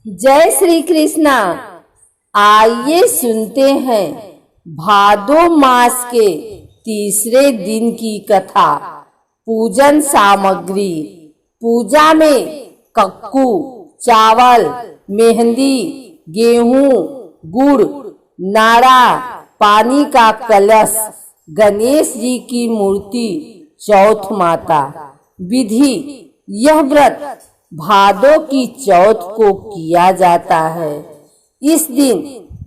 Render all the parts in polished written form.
जय श्री कृष्णा। आइए सुनते हैं भादो मास के तीसरे दिन की कथा। पूजन सामग्री। पूजा में कक्कू, चावल, मेहंदी, गेहूं, गुड़, नारा, पानी का कलश, गणेश जी की मूर्ति, चौथ माता। विधि। यह व्रत भादो की चौथ को किया जाता है। इस दिन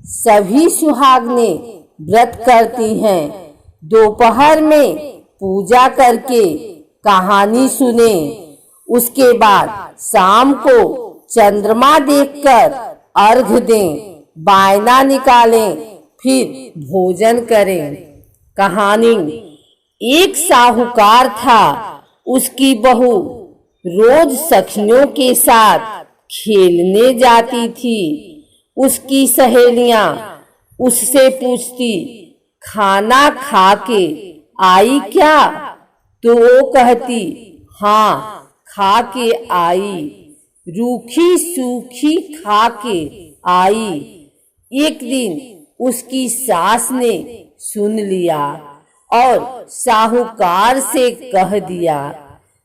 सभी सुहागनें व्रत करती हैं। दोपहर में पूजा करके कहानी सुने। उसके बाद शाम को चंद्रमा देखकर अर्घ दें, बायना निकालें, फिर भोजन करें। कहानी। एक साहूकार था। उसकी बहू रोज सखियों के साथ खेलने जाती थी। उसकी सहेलियां उससे पूछती, खाना खा के आई क्या? तो वो कहती, हाँ खा के आई, रूखी सूखी खा के आई। एक दिन उसकी सास ने सुन लिया और साहूकार से कह दिया।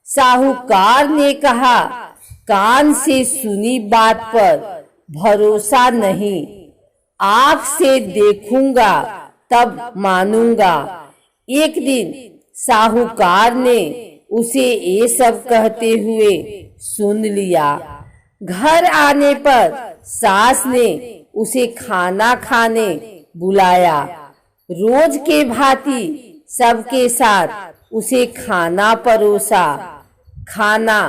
साहूकार ने कहा, कान से सुनी बात पर भरोसा नहीं, आँख से देखूंगा तब मानूंगा। एक दिन साहूकार ने उसे ये सब कहते हुए सुन लिया। घर आने पर सास ने उसे खाना खाने बुलाया। रोज के भांति सबके साथ उसे खाना परोसा। खाना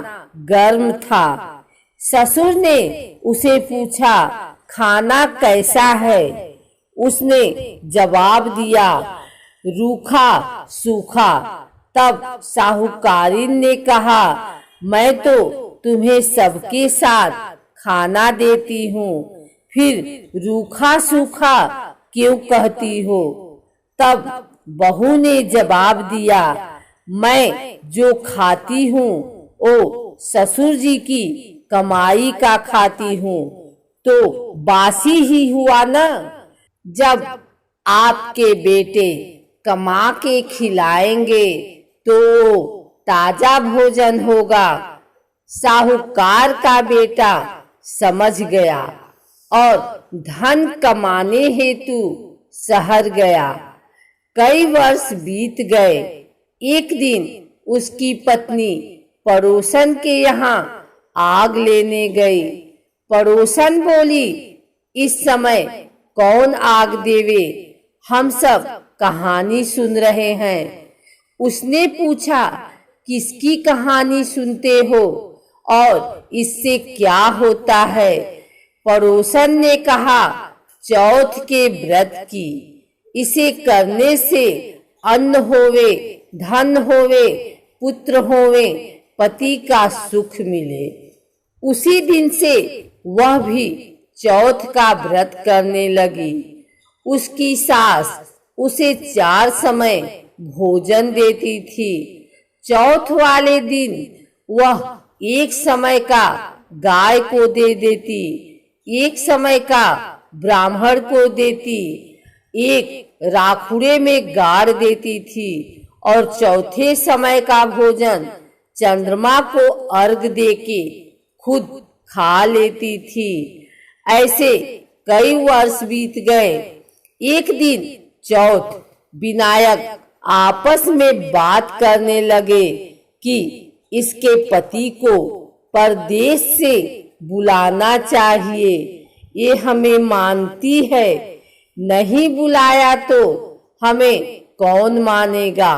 गर्म था। ससुर ने उसे पूछा, खाना कैसा है? उसने जवाब दिया, रूखा सूखा। तब साहूकारिन ने कहा, मैं तो तुम्हें सबके साथ खाना देती हूँ, फिर रूखा सूखा क्यों कहती हो? तब बहू ने जवाब दिया, मैं जो खाती हूँ वो ससुर जी की कमाई का खाती हूँ, तो बासी ही हुआ न। जब आपके बेटे कमा के खिलाएंगे तो ताजा भोजन होगा। साहूकार का बेटा समझ गया और धन कमाने हेतु शहर गया। कई वर्ष बीत गए। एक दिन उसकी पत्नी पड़ोसन के यहाँ आग लेने गई। पड़ोसन बोली, इस समय कौन आग देवे? हम सब कहानी सुन रहे हैं। उसने पूछा, किसकी कहानी सुनते हो और इससे क्या होता है? पड़ोसन ने कहा, चौथ के व्रत की। इसे करने से अन्न होवे, धन होवे, पुत्र होवे, पति का सुख मिले। उसी दिन से वह भी चौथ का व्रत करने लगी। उसकी सास उसे 4 समय भोजन देती थी। चौथ वाले दिन वह 1 समय का गाय को दे देती, 1 समय का ब्राह्मण को देती, 1 राखुड़े में गाड़ देती थी और चौथे समय का भोजन चंद्रमा को अर्घ देके खुद खा लेती थी। ऐसे कई वर्ष बीत गए। एक दिन चौथ विनायक आपस में बात करने लगे कि इसके पति को परदेश से बुलाना चाहिए। ये हमें मानती है, नहीं बुलाया तो हमें कौन मानेगा?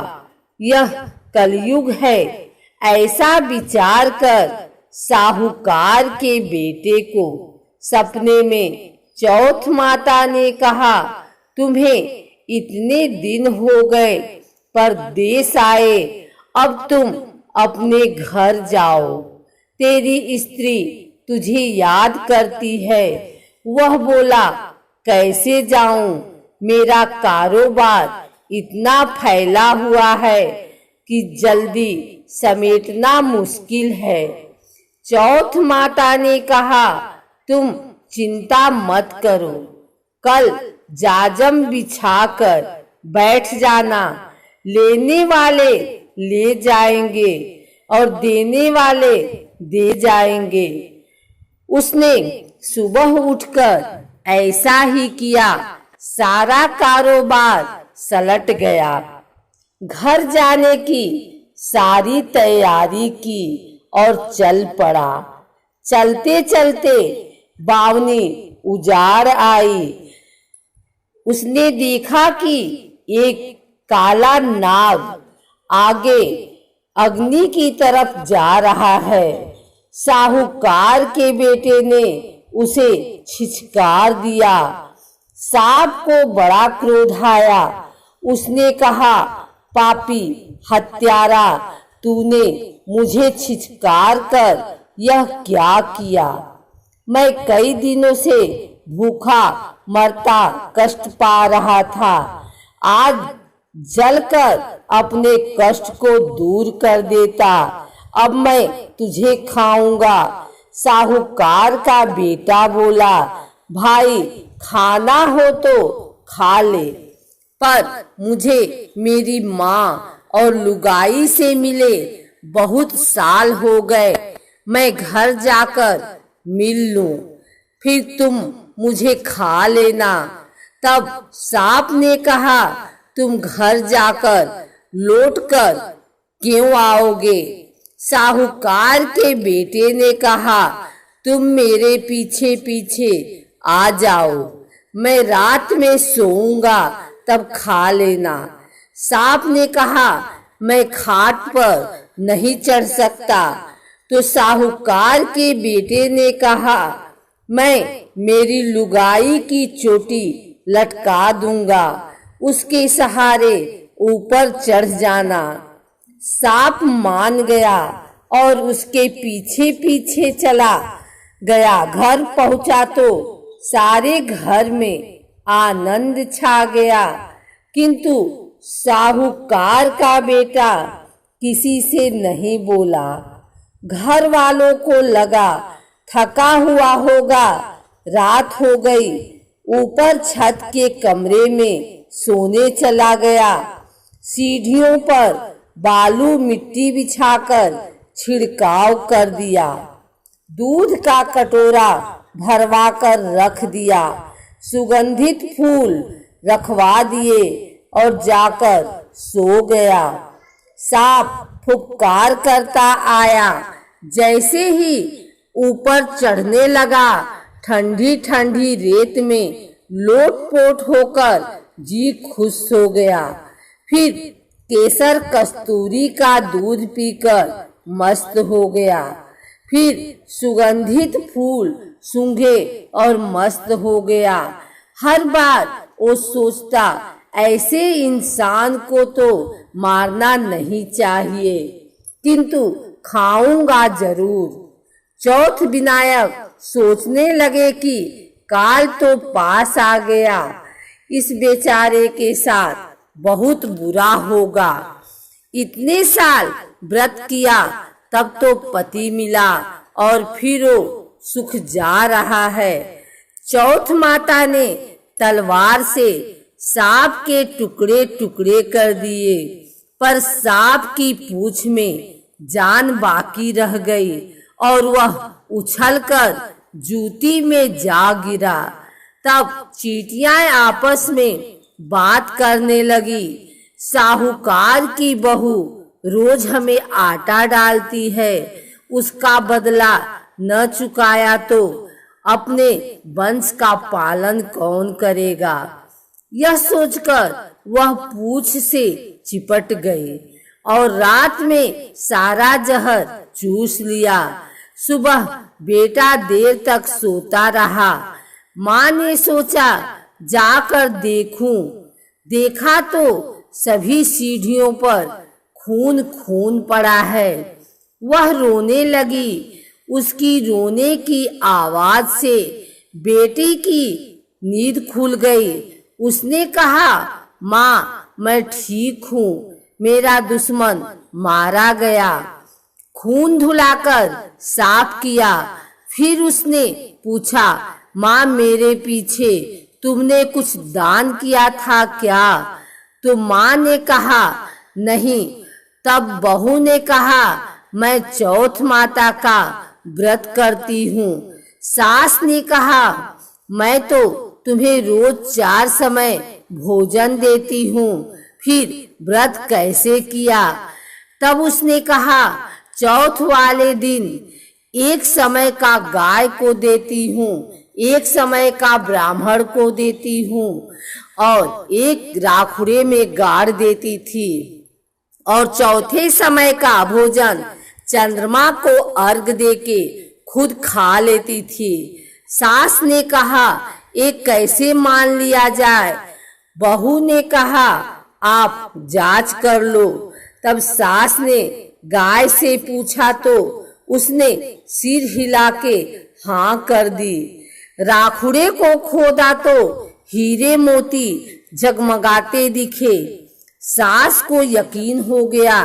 यह कलयुग है। ऐसा विचार कर साहूकार के बेटे को सपने में चौथ माता ने कहा, तुम्हें इतने दिन हो गए परदेश आए, अब तुम अपने घर जाओ। तेरी स्त्री तुझे याद करती है। वह बोला, कैसे जाऊं? मेरा कारोबार इतना फैला हुआ है कि जल्दी समेटना मुश्किल है। चौथ माता ने कहा, तुम चिंता मत करो, कल जाजम बिछाकर बैठ जाना, लेने वाले ले जाएंगे और देने वाले दे जाएंगे। उसने सुबह उठकर ऐसा ही किया, सारा कारोबार सलट गया। घर जाने की सारी तैयारी की और चल पड़ा। चलते चलते बावनी उजाड़ आई। उसने देखा कि एक काला नाग आगे अग्नि की तरफ जा रहा है। साहूकार के बेटे ने उसे छिछकार दिया। सांप को बड़ा क्रोध आया। उसने कहा, पापी हत्यारा, तूने मुझे छिछकार कर यह क्या किया? मैं कई दिनों से भूखा मरता कष्ट पा रहा था। आज जलकर अपने कष्ट को दूर कर देता। अब मैं तुझे खाऊंगा। साहूकार का बेटा बोला, भाई खाना हो तो खा ले, पर मुझे मेरी माँ और लुगाई से मिले बहुत साल हो गए। मैं घर जाकर मिल लूं, फिर तुम मुझे खा लेना। तब सांप ने कहा, तुम घर जाकर लौटकर क्यों आओगे? साहूकार के बेटे ने कहा, तुम मेरे पीछे पीछे आ जाओ, मैं रात में सोऊंगा, तब खा लेना। सांप ने कहा, मैं खाट पर नहीं चढ़ सकता। तो साहूकार के बेटे ने कहा, मैं मेरी लुगाई की चोटी लटका दूंगा, उसके सहारे ऊपर चढ़ जाना। सांप मान गया और उसके पीछे पीछे चला गया। घर पहुंचा तो सारे घर में आनंद छा गया, किंतु साहूकार का बेटा किसी से नहीं बोला। घर वालों को लगा थका हुआ होगा, रात हो गई। ऊपर छत के कमरे में सोने चला गया। सीढ़ियों पर बालू मिट्टी बिछाकर छिड़काव कर दिया। दूध का कटोरा भरवा कर रख दिया। सुगंधित फूल रखवा दिए और जाकर सो गया। सांप फुफकार करता आया। जैसे ही ऊपर चढ़ने लगा, ठंडी ठंडी रेत में लोट-पोट होकर जी खुश हो गया। फिर केसर कस्तूरी का दूध पीकर मस्त हो गया। फिर सुगंधित फूल सूंघे और मस्त हो गया। हर बार वो सोचता, ऐसे इंसान को तो मारना नहीं चाहिए, किंतु खाऊंगा जरूर। चौथ विनायक सोचने लगे कि काल तो पास आ गया, इस बेचारे के साथ बहुत बुरा होगा। इतने साल व्रत किया, तब तो पति मिला और फिर वो सुख जा रहा है। चौथ माता ने तलवार से सांप के टुकड़े टुकड़े कर दिए, पर सांप की पूंछ में जान बाकी रह गई और वह उछलकर जूती में जा गिरा। तब चींटियां आपस में बात करने लगी, साहूकार की बहू रोज हमें आटा डालती है, उसका बदला न चुकाया तो अपने वंश का पालन कौन करेगा। यह सोचकर वह पूंछ से चिपट गई और रात में सारा जहर चूस लिया। सुबह बेटा देर तक सोता रहा। माँ ने सोचा जाकर देखूं। देखा तो सभी सीढ़ियों पर खून खून पड़ा है। वह रोने लगी। उसकी रोने की आवाज से बेटी की नींद खुल गई। उसने कहा, माँ मैं ठीक हूँ, मेरा दुश्मन मारा गया। खून धुलाकर साफ किया, फिर उसने पूछा, माँ मेरे पीछे तुमने कुछ दान किया था क्या? तो माँ ने कहा, नहीं। तब बहू ने कहा, मैं चौथ माता का व्रत करती हूँ। सास ने कहा, मैं तो तुम्हें रोज 4 समय भोजन देती हूँ, फिर व्रत कैसे किया? तब उसने कहा, चौथ वाले दिन 1 समय का गाय को देती हूँ, 1 समय का ब्राह्मण को देती हूँ और 1 राखुड़े में गाड़ देती थी, और चौथे समय का भोजन चंद्रमा को अर्घ देके खुद खा लेती थी। सास ने कहा, एक कैसे मान लिया जाए? बहू ने कहा, आप जांच कर लो। तब सास ने गाय से पूछा तो उसने सिर हिला के हाँ कर दी। राखुड़े को खोदा तो हीरे मोती जगमगाते दिखे। सास को यकीन हो गया,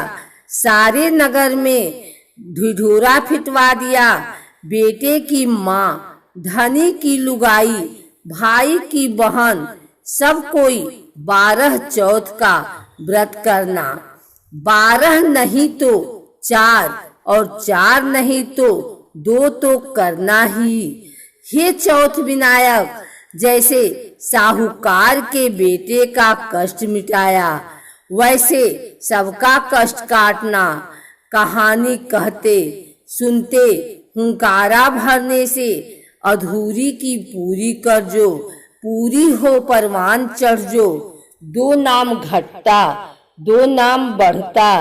सारे नगर में ढिढोरा पिटवा दिया। बेटे की माँ, धनी की लुगाई, भाई की बहन, सब कोई 12 चौथ का व्रत करना। 12 नहीं तो 4 और 4 नहीं तो 2 तो करना ही। हे चौथ विनायक, जैसे साहूकार के बेटे का कष्ट मिटाया, वैसे सबका कष्ट काटना। कहानी कहते सुनते हुंकारा भरने से अधूरी की पूरी कर जो, पूरी हो परवान चढ़ जो। 2 नाम घटता 2 नाम बढ़ता,